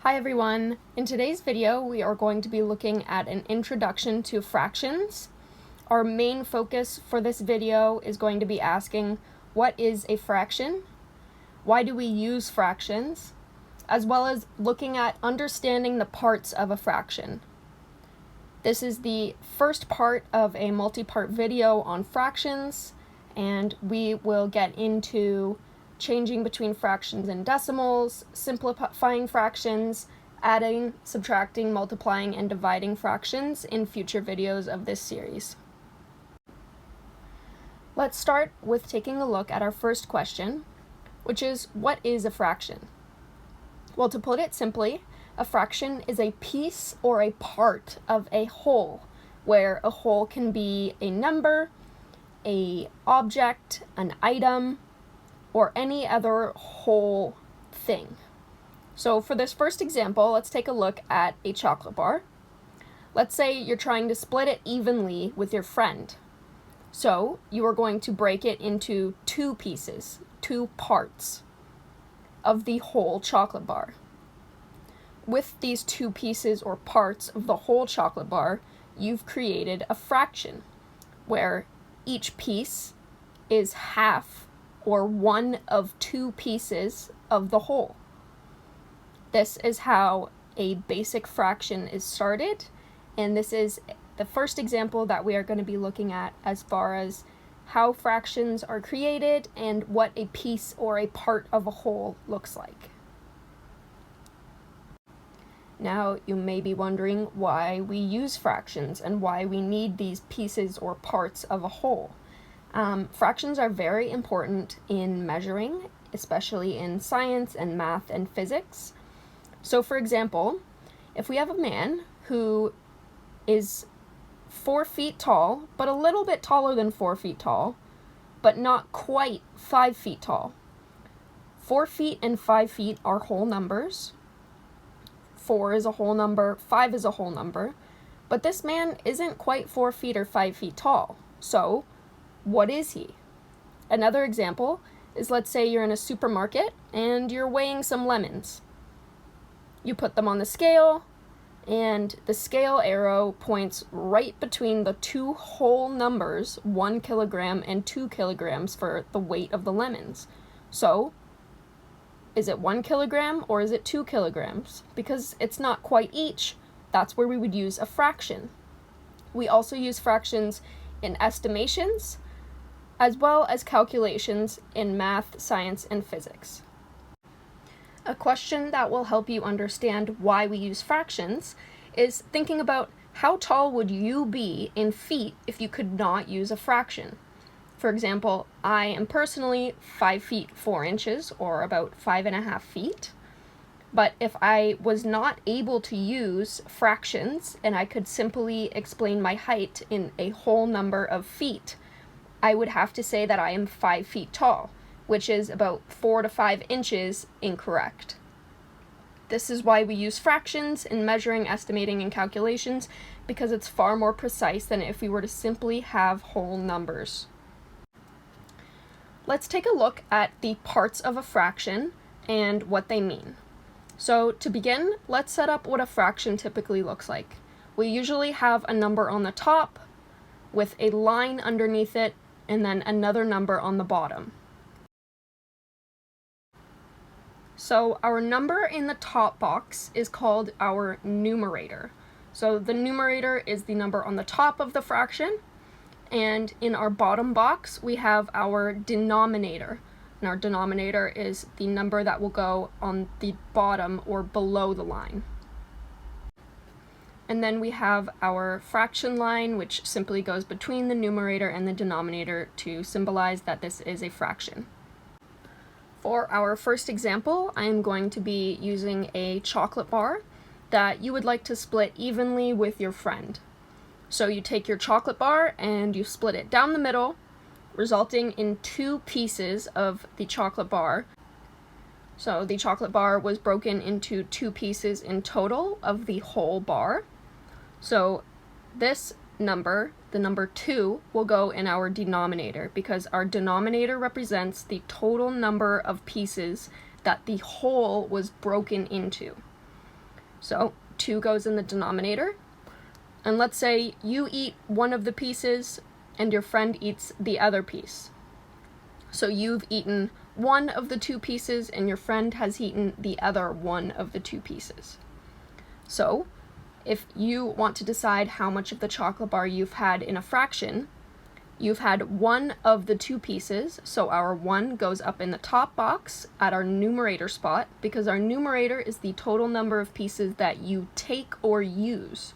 Hi everyone! In today's video, we are going to be looking at an introduction to fractions. Our main focus for this video is going to be asking, what is a fraction? Why do we use fractions? As well as looking at understanding the parts of a fraction. This is the first part of a multi-part video on fractions, and we will get into changing between fractions and decimals, simplifying fractions, adding, subtracting, multiplying, and dividing fractions in future videos of this series. Let's start with taking a look at our first question, which is, what is a fraction? Well, to put it simply, a fraction is a piece or a part of a whole, where a whole can be a number, an object, an item, or any other whole thing. So for this first example, let's take a look at a chocolate bar. Let's say you're trying to split it evenly with your friend. So you are going to break it into two pieces, two parts of the whole chocolate bar. With these two pieces or parts of the whole chocolate bar, you've created a fraction where each piece is half or one of two pieces of the whole. This is how a basic fraction is started, and this is the first example that we are going to be looking at as far as how fractions are created and what a piece or a part of a whole looks like. Now, you may be wondering why we use fractions and why we need these pieces or parts of a whole. Fractions are very important in measuring, especially in science and math and physics. So for example, if we have a man who is 4 feet tall, but a little bit taller than 4 feet tall, but not quite 5 feet tall. 4 feet and 5 feet are whole numbers. 4 is a whole number, 5 is a whole number, but this man isn't quite 4 feet or 5 feet tall. So what is he? Another example is, let's say you're in a supermarket and you're weighing some lemons. You put them on the scale, and the scale arrow points right between the two whole numbers, 1 kilogram and 2 kilograms for the weight of the lemons. So, is it 1 kilogram or is it 2 kilograms? Because it's not quite each, that's where we would use a fraction. We also use fractions in estimations, as well as calculations in math, science, and physics. A question that will help you understand why we use fractions is thinking about how tall would you be in feet if you could not use a fraction. For example, I am personally 5 feet 4 inches, or about 5.5 feet. But if I was not able to use fractions and I could simply explain my height in a whole number of feet, I would have to say that I am 5 feet tall, which is about 4 to 5 inches incorrect. This is why we use fractions in measuring, estimating, and calculations, because it's far more precise than if we were to simply have whole numbers. Let's take a look at the parts of a fraction and what they mean. So to begin, let's set up what a fraction typically looks like. We usually have a number on the top with a line underneath it and then another number on the bottom. So our number in the top box is called our numerator. So the numerator is the number on the top of the fraction, and in our bottom box we have our denominator. And our denominator is the number that will go on the bottom or below the line. And then we have our fraction line, which simply goes between the numerator and the denominator to symbolize that this is a fraction. For our first example, I am going to be using a chocolate bar that you would like to split evenly with your friend. So you take your chocolate bar and you split it down the middle, resulting in two pieces of the chocolate bar. So the chocolate bar was broken into two pieces in total of the whole bar. So this number, the number 2, will go in our denominator because our denominator represents the total number of pieces that the whole was broken into. So 2 goes in the denominator. And let's say you eat one of the pieces and your friend eats the other piece. So you've eaten one of the 2 pieces and your friend has eaten the other one of the 2 pieces. So if you want to decide how much of the chocolate bar you've had in a fraction, you've had one of the 2 pieces, so our 1 goes up in the top box at our numerator spot, because our numerator is the total number of pieces that you take or use.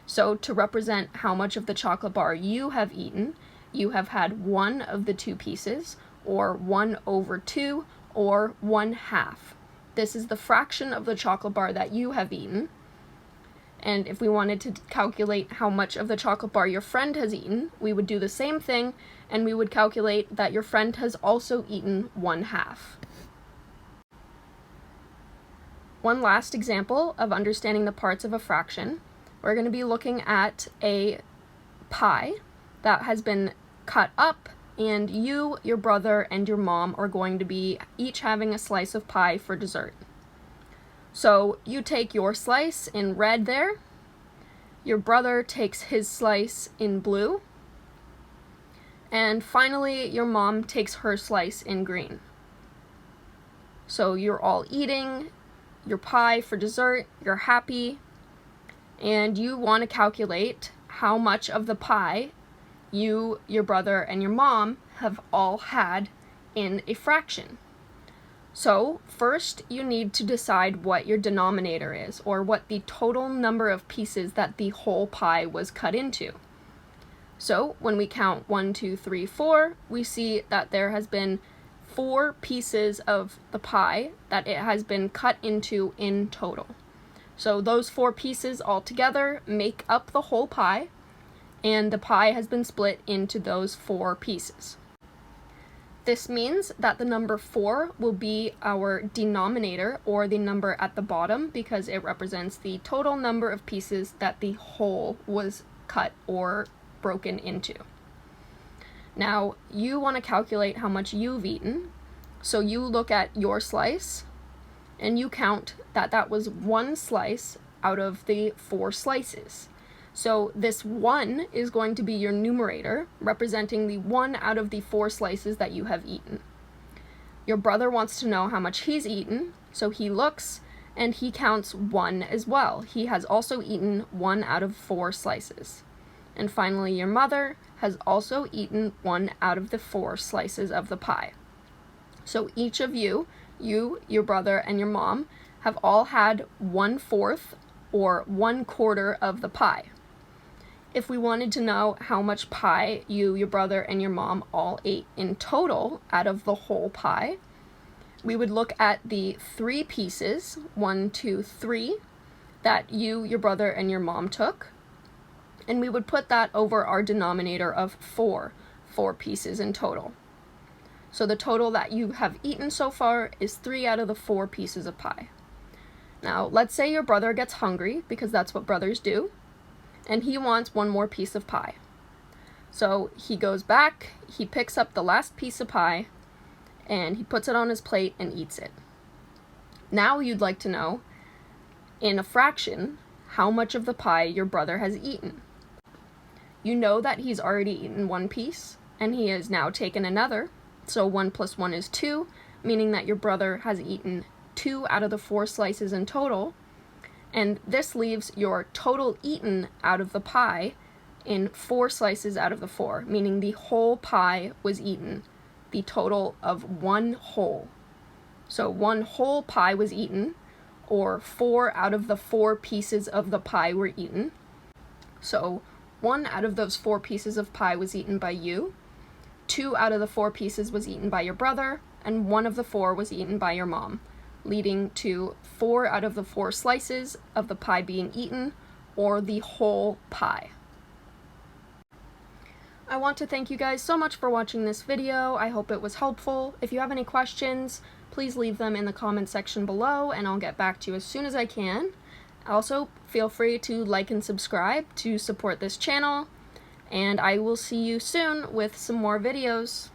So to represent how much of the chocolate bar you have eaten, you have had one of the 2 pieces, or 1/2, or 1/2. This is the fraction of the chocolate bar that you have eaten. And if we wanted to calculate how much of the chocolate bar your friend has eaten, we would do the same thing, and we would calculate that your friend has also eaten 1/2. One last example of understanding the parts of a fraction, we're going to be looking at a pie that has been cut up, and you, your brother, and your mom are going to be each having a slice of pie for dessert. So you take your slice in red there, your brother takes his slice in blue, and finally your mom takes her slice in green. So you're all eating your pie for dessert, you're happy, and you want to calculate how much of the pie you, your brother, and your mom have all had in a fraction. So first you need to decide what your denominator is, or what the total number of pieces that the whole pie was cut into. So when we count 1, 2, 3, 4, we see that there has been 4 pieces of the pie that it has been cut into in total. So those 4 pieces all together make up the whole pie, and the pie has been split into those 4 pieces. This means that the number 4 will be our denominator, or the number at the bottom, because it represents the total number of pieces that the whole was cut or broken into. Now, you want to calculate how much you've eaten, so you look at your slice, and you count that that was 1 slice out of the 4 slices. So this 1 is going to be your numerator, representing the 1 out of the 4 slices that you have eaten. Your brother wants to know how much he's eaten, so he looks and he counts 1 as well. He has also eaten 1 out of 4 slices. And finally, your mother has also eaten 1 out of the 4 slices of the pie. So each of you, your brother, and your mom have all had 1/4 or 1/4 of the pie. If we wanted to know how much pie you, your brother, and your mom all ate in total out of the whole pie, we would look at the 3 pieces, 1, 2, 3, that you, your brother, and your mom took, and we would put that over our denominator of 4 pieces in total. So the total that you have eaten so far is 3 out of the 4 pieces of pie. Now, let's say your brother gets hungry, because that's what brothers do, and he wants 1 more piece of pie. So he goes back, he picks up the last piece of pie, and he puts it on his plate and eats it. Now you'd like to know, in a fraction, how much of the pie your brother has eaten. You know that he's already eaten 1 piece, and he has now taken another, so 1 + 1 is 2, meaning that your brother has eaten 2 out of the 4 slices in total, and this leaves your total eaten out of the pie in 4 slices out of the 4, meaning the whole pie was eaten, the total of 1 whole. So 1 whole pie was eaten, or 4 out of the 4 pieces of the pie were eaten. So 1 out of those 4 pieces of pie was eaten by you, 2 out of the 4 pieces was eaten by your brother, and 1 of the 4 was eaten by your mom, leading to 4 out of the 4 slices of the pie being eaten, or the whole pie. I want to thank you guys so much for watching this video. I hope it was helpful. If you have any questions, please leave them in the comment section below, and I'll get back to you as soon as I can. Also, feel free to like and subscribe to support this channel, and I will see you soon with some more videos.